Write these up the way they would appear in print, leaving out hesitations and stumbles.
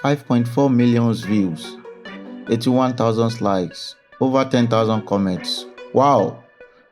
5.4 million views, 81,000 likes, over 10,000 comments. Wow!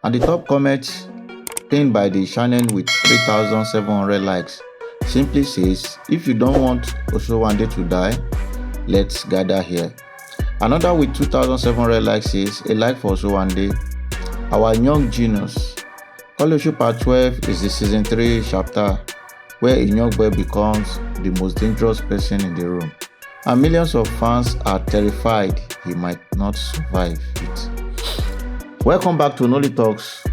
And the top comments pinned by the channel with 3,700 likes simply says, if you don't want Osowande to die, let's gather here. Another with 2,700 likes says, a like for Osowande, our young genius. Koleoso Part 12 is the season 3 chapter where a young boy becomes the most dangerous person in the room. And millions of fans are terrified he might not survive it. Welcome back to NollyTalks.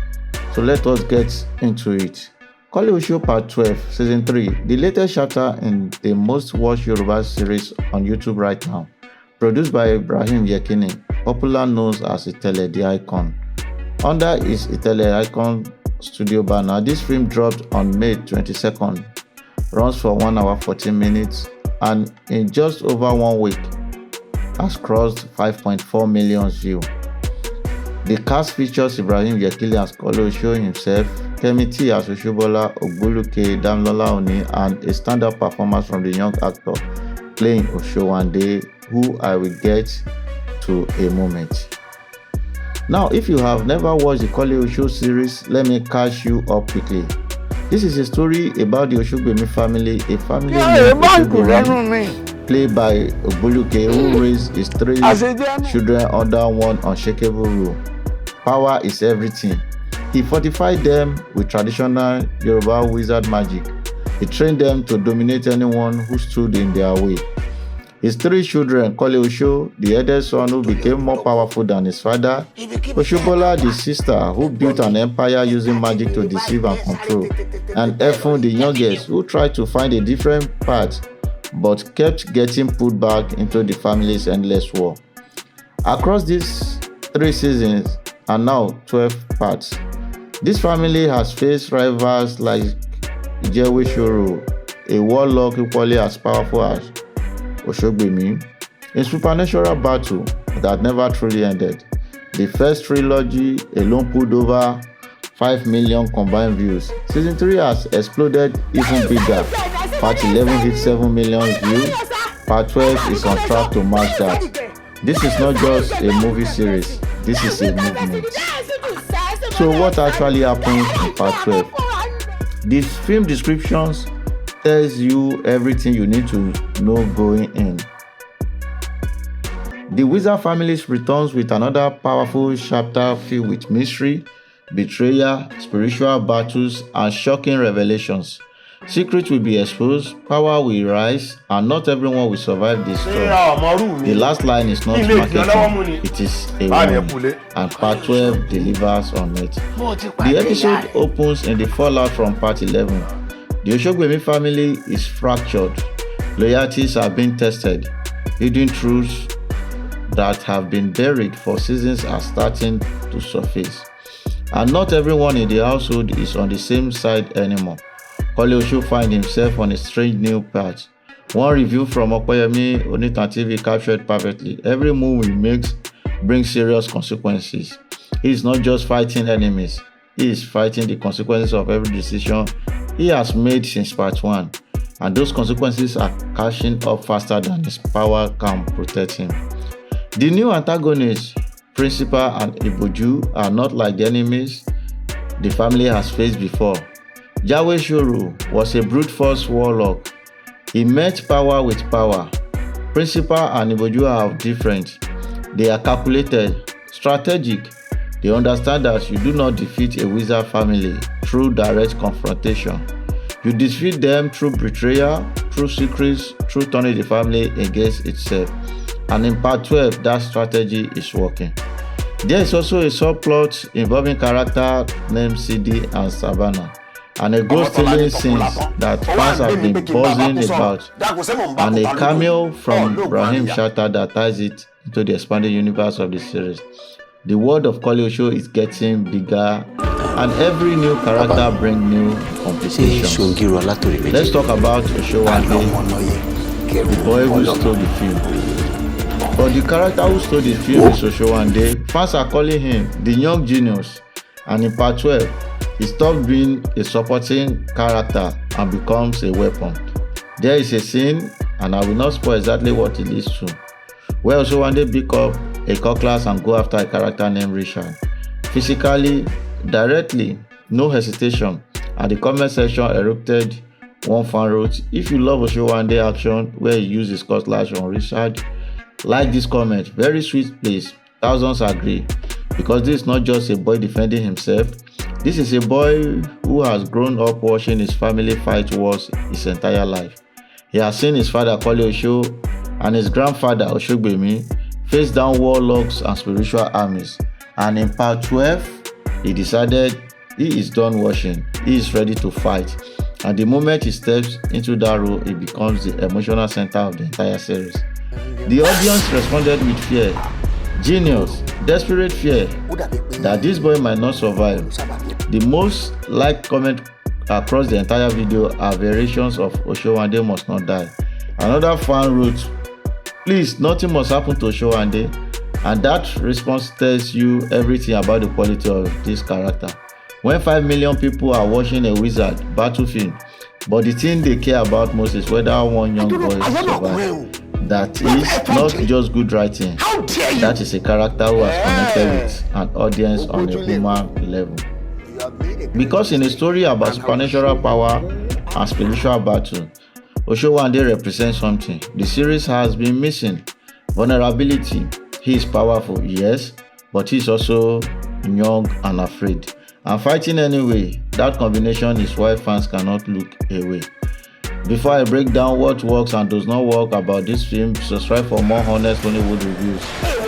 So let us get into it. Koleoso Part 12, Season 3, the latest chapter in the most watched Yoruba series on YouTube right now. Produced by Ibrahim Yekini, popular known as Itele D Icon. Under his Itelediconstudio banner, this film dropped on May 22nd, runs for 1 hour 14 minutes, and in just over 1 week has crossed 5.4 million views. The cast features Ibrahim Yekini as Koleoso himself, Kemity as Ogboluke, Damilola Oni, and a standout performance from the young actor playing Osowande, who I will get to a moment. Now, if you have never watched the Koleoso series, let me catch you up quickly. This is a story about the Osogbemi family, a family named Osogbemi, played by Ogboluke, who raised his 3 children under one unshakable rule. Power is everything. He fortified them with traditional Yoruba wizard magic. He trained them to dominate anyone who stood in their way. His 3 children, Koleoso, the eldest son who became more powerful than his father, Oshobola, the sister who built an empire using magic to deceive and control, and Efun, the youngest, who tried to find a different path but kept getting put back into the family's endless war. Across these 3 seasons and now 12 parts, this family has faced rivals like Ijewe, a warlock equally as powerful as Osogbemi, a supernatural battle that never truly ended. The first trilogy alone pulled over 5 million combined views. Season 3 has exploded even bigger. Part 11 hit 7 million views. Part 12 is on track to match that. This is not just a movie series, this is a movement. So what actually happens in Part 12? The film descriptions tells you everything you need to know going in. The Wizard family returns with another powerful chapter filled with mystery, betrayal, spiritual battles, and shocking revelations. Secrets will be exposed, power will rise, and not everyone will survive this storm. The last line is not marketing, it is a warning, and Part 12 delivers on it. The episode opens in the fallout from Part 11. The Osogbemi family is fractured, loyalties are being tested, hidden truths that have been buried for seasons are starting to surface. And not everyone in the household is on the same side anymore. Koleoso finds himself on a strange new path. One review from Osogbemi Oni TV captured perfectly. Every move he makes brings serious consequences. He is not just fighting enemies, he is fighting the consequences of every decision he has made since Part 1, and those consequences are catching up faster than his power can protect him. The new antagonists, Principal and Iboju, are not like the enemies the family has faced before. Yawe was a brute force warlock. He met power with power. Principal and Iboju are different. They are calculated, strategic. They understand that you do not defeat a wizard family through direct confrontation. You defeat them through betrayal, through secrets, through turning the family against itself. And in Part 12, that strategy is working. There is also a subplot involving character named CD and Savannah, and a ghost stealing scenes that fans have been buzzing about, and a cameo from Ibrahim Shatta that ties it into the expanded universe of the series. The world of Koleoso is getting bigger, and every new character brings new complications. Let's talk about Osowande, the boy who stole the film. But the character who stole the film is Osowande. Fans are calling him the young genius, and in Part 12, he stops being a supporting character and becomes a weapon. There is a scene and I will not spoil exactly what it leads to. Where Osowande pick up a cutlass and go after a character named Richard. Physically, directly, no hesitation, and the comment section erupted. One fan wrote, "If you love Osowande action where he uses cutlass on Richard, like this comment, very sweet place. Thousands agree. Because this is not just a boy defending himself, this is a boy who has grown up watching his family fight wars his entire life. He has seen his father Koleoso and his grandfather Osogbemi face down warlocks and spiritual armies. And in part 12, he decided he is done watching, he is ready to fight. And the moment he steps into that role, he becomes the emotional center of the entire series. The audience responded with fear, genius, desperate fear that this boy might not survive. The most liked comment across the entire video are variations of Osowande must not die. Another fan wrote, "Please, nothing must happen to Osowande," and that response tells you everything about the quality of this character. When 5 million people are watching a wizard battlefield, but the thing they care about most is whether one young boy survives. That is not just good writing. That is a character who has connected with an audience on a human level. Because in a story about supernatural power and spiritual battle, Osowande represents something the series has been missing: vulnerability. He is powerful, yes, but he is also young and afraid. And fighting anyway, that combination is why fans cannot look away. Before I break down what works and does not work about this film, subscribe for more honest Nollywood reviews.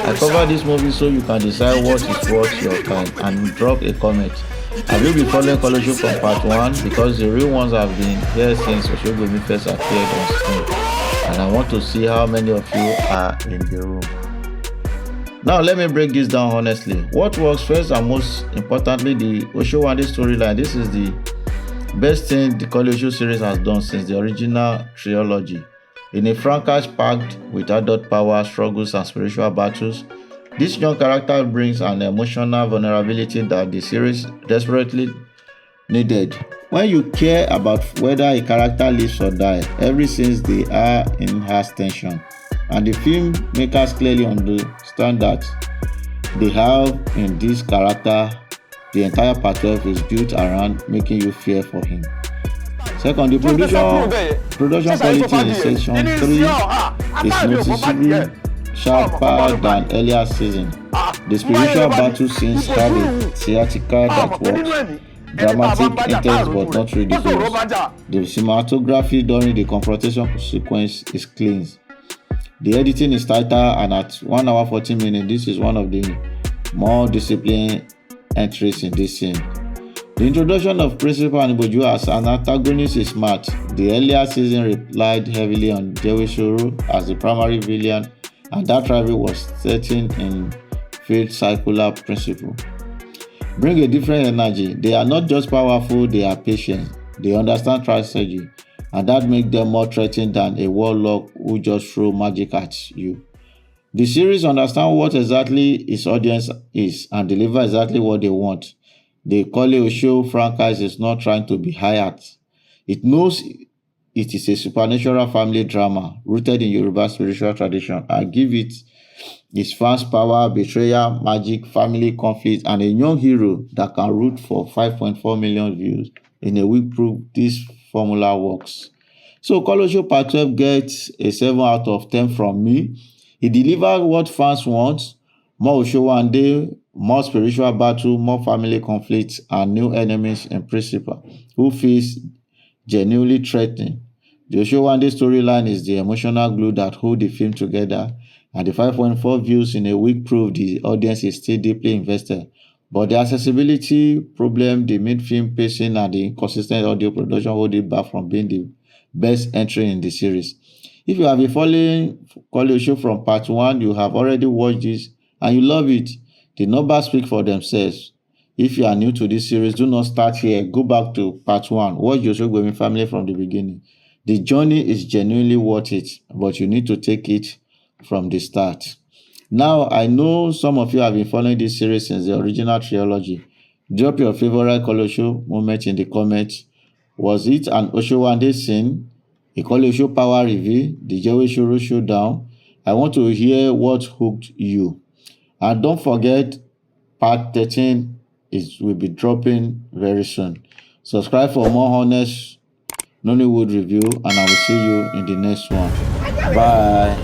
I cover this movie so you can decide what is worth your time and drop a comment. Have you been following Koleoso from part 1? Because the real ones have been here since Osogbemi first appeared on screen. And I want to see how many of you are in the room. Now let me break this down honestly. What works first and most importantly, the Osowande storyline. This is the best thing the Koleoso series has done since the original trilogy. In a franchise packed with adult power, struggles and spiritual battles, this young character brings an emotional vulnerability that the series desperately needed. When you care about whether a character lives or dies, ever since they are in has tension. And the filmmakers clearly understand that they have in this character. The entire part 12 is built around making you fear for him. Second, the production quality in section 3 is noticeably sharper than earlier season. The spiritual battle scenes have a theatrical that works, dramatic, intense but not ridiculous. The cinematography during the confrontation sequence is clean. The editing is tighter, and at 1 hour 14 minutes, this is one of the more disciplined entries in this scene. The introduction of Principal and Iboju as an antagonist is smart. The earlier season relied heavily on Jewishuru as the primary villain, and that rival was setting in field circular principle. Bring a different energy. They are not just powerful, they are patient. They understand strategy, and that makes them more threatening than a warlock who just throw magic at you. The series understands what exactly its audience is and deliver exactly what they want. The Koleoso franchise is not trying to be high art. It knows it is a supernatural family drama rooted in Yoruba spiritual tradition and give its fans power, betrayal, magic, family conflict, and a young hero that can root for 5.4 million views in a week proof this formula works. So Koleoso Part 12 gets a 7 out of 10 from me. He delivered what fans want: more Osowande, more spiritual battle, more family conflicts, and new enemies in principle who feels genuinely threatening. The Osowande storyline is the emotional glue that holds the film together, and the 5.4 views in a week prove the audience is still deeply invested. But the accessibility problem, the mid-film pacing, and the inconsistent audio production hold it back from being the best entry in the series. If you have been following Koleoso from part 1, you have already watched this and you love it. The numbers speak for themselves. If you are new to this series, do not start here. Go back to part 1. Watch the Osogbemi family from the beginning. The journey is genuinely worth it, but you need to take it from the start. Now, I know some of you have been following this series since the original trilogy. Drop your favorite Koleoso moment in the comments. Was it an Osowande scene, A Koleoso Power Review, the Jewe Shoro Showdown. I want to hear what hooked you. And don't forget, part 13 will be dropping very soon. Subscribe for more honest Nollywood review, and I will see you in the next one. Bye.